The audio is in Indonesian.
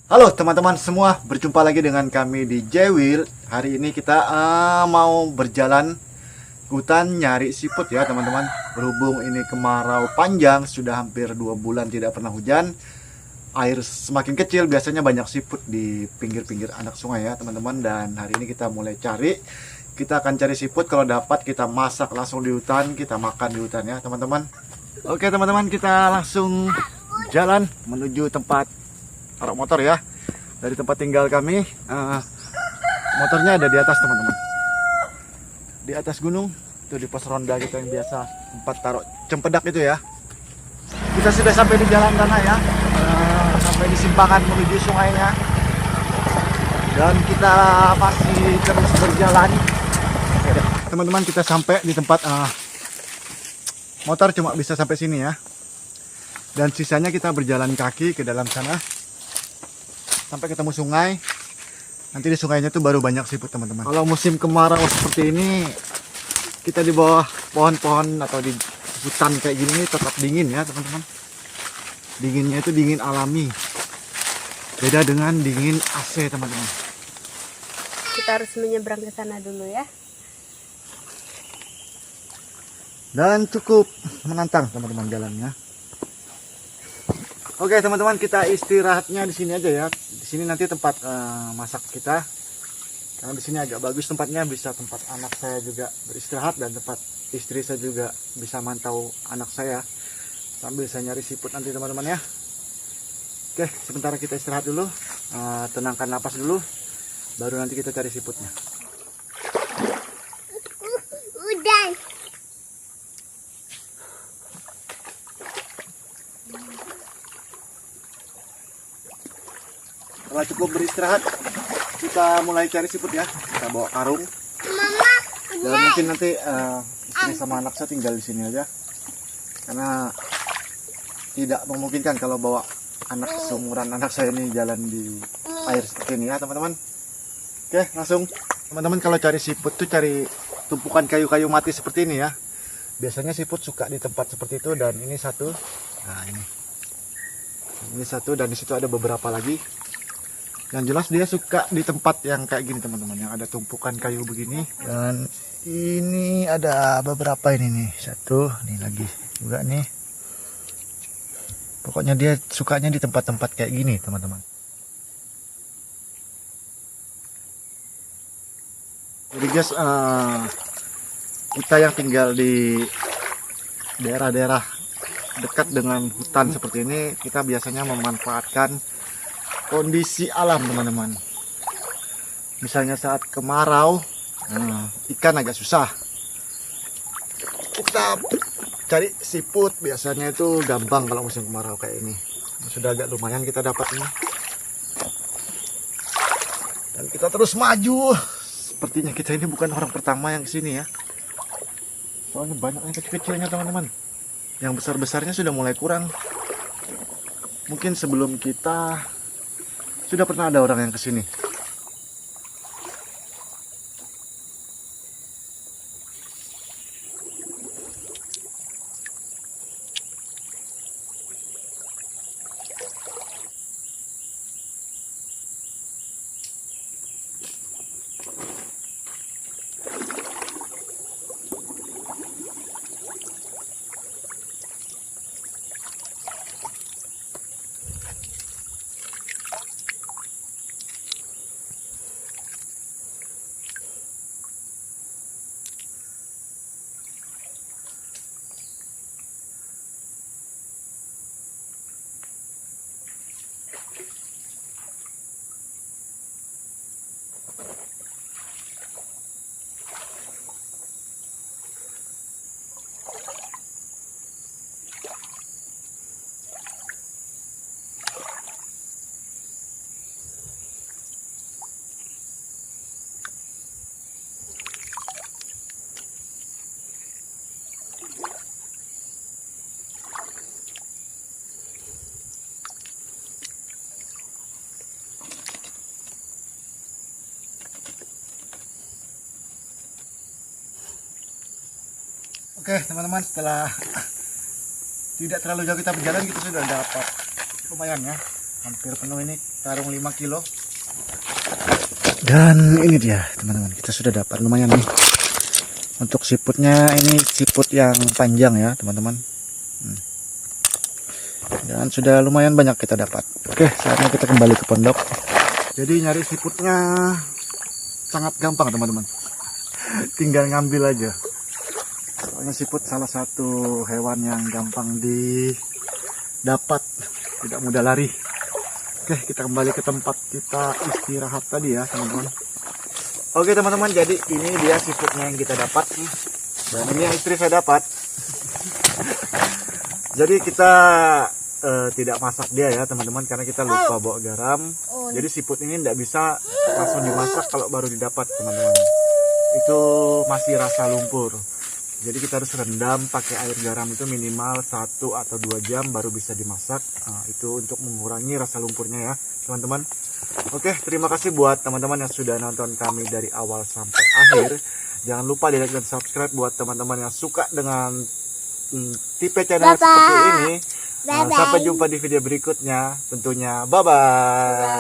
Halo teman-teman semua, berjumpa lagi dengan kami di Jewil. Hari ini kita mau berjalan hutan nyari siput ya teman-teman. Berhubung ini kemarau panjang, sudah hampir 2 bulan tidak pernah hujan. Air semakin kecil, biasanya banyak siput di pinggir-pinggir anak sungai ya teman-teman. Dan hari ini kita mulai cari. Kita akan cari siput, kalau dapat kita masak langsung di hutan, kita makan di hutan ya teman-teman. Oke teman-teman, kita langsung jalan menuju tempat taruh motor ya. Dari tempat tinggal kami, motornya ada di atas teman-teman, di atas gunung itu, di pos ronda kita yang biasa tempat taruh cempedak itu ya. Kita sudah sampai di jalan sana ya, sampai di simpangan menuju sungainya, dan kita masih terus berjalan. Teman-teman, kita sampai di tempat motor cuma bisa sampai sini ya, dan sisanya kita berjalan kaki ke dalam sana sampai ketemu sungai. Nanti di sungainya tuh baru banyak siput teman-teman. Kalau musim kemarau seperti ini, kita di bawah pohon-pohon atau di hutan kayak gini tetap dingin ya teman-teman. Dinginnya itu dingin alami, beda dengan dingin AC teman-teman. Kita harus menyeberang ke sana dulu ya. Dan cukup menantang teman-teman jalannya. Oke teman-teman, kita istirahatnya di sini aja ya. Di sini nanti tempat masak kita. Karena di sini agak bagus tempatnya, bisa tempat anak saya juga beristirahat dan tempat istri saya juga bisa mantau anak saya sambil saya nyari siput nanti teman-teman ya. Oke, sementara kita istirahat dulu, tenangkan napas dulu, baru nanti kita cari siputnya. Udah. Setelah cukup beristirahat, kita mulai cari siput ya. Kita bawa karung. Mama, Dan mungkin nanti istri sama anak saya tinggal di sini aja, karena tidak memungkinkan kalau bawa anak seumuran anak saya ini jalan di air seperti ini ya teman-teman. Oke, langsung teman-teman, kalau cari siput tuh cari tumpukan kayu-kayu mati seperti ini ya. Biasanya siput suka di tempat seperti itu, dan ini satu. Nah ini satu, dan di situ ada beberapa lagi. Yang jelas dia suka di tempat yang kayak gini teman-teman, yang ada tumpukan kayu begini. Dan ini ada beberapa ini nih, satu, ini lagi juga nih. Pokoknya dia sukanya di tempat-tempat kayak gini teman-teman. Jadi guys, kita yang tinggal di daerah-daerah dekat dengan hutan seperti ini, kita biasanya memanfaatkan kondisi alam teman-teman. Misalnya saat kemarau, ikan agak susah. Kita cari siput biasanya itu gampang kalau musim kemarau kayak ini. Sudah agak lumayan kita dapat ini. Dan kita terus maju. Sepertinya kita ini bukan orang pertama yang kesini ya. Soalnya banyak yang kecil-kecilnya teman-teman. Yang besar-besarnya sudah mulai kurang. Mungkin sebelum kita sudah pernah ada orang yang kesini. Oke teman-teman, setelah tidak terlalu jauh kita berjalan, kita sudah dapat lumayan ya, hampir penuh ini karung 5 kilo. Dan ini dia teman-teman, kita sudah dapat lumayan nih. Untuk siputnya ini siput yang panjang ya teman-teman. Dan sudah lumayan banyak kita dapat. Oke, saatnya kita kembali ke pondok. Jadi nyari siputnya sangat gampang teman-teman. Tinggal ngambil aja. Soalnya siput salah satu hewan yang gampang didapat, tidak mudah lari. Oke, kita kembali ke tempat kita istirahat tadi ya teman-teman. Oke teman-teman, jadi ini dia siputnya yang kita dapat. Dan ini yang istri saya dapat. Jadi kita tidak masak dia ya teman-teman, karena kita lupa bawa garam. Jadi siput ini tidak bisa langsung dimasak kalau baru didapat teman-teman. Itu masih rasa lumpur. Jadi kita harus rendam pakai air garam itu minimal 1 atau 2 jam baru bisa dimasak. Nah, itu untuk mengurangi rasa lumpurnya ya teman-teman. Oke, terima kasih buat teman-teman yang sudah nonton kami dari awal sampai akhir. Jangan lupa di like dan subscribe buat teman-teman yang suka dengan tipe channel seperti ini. Sampai jumpa di video berikutnya tentunya. Bye-bye.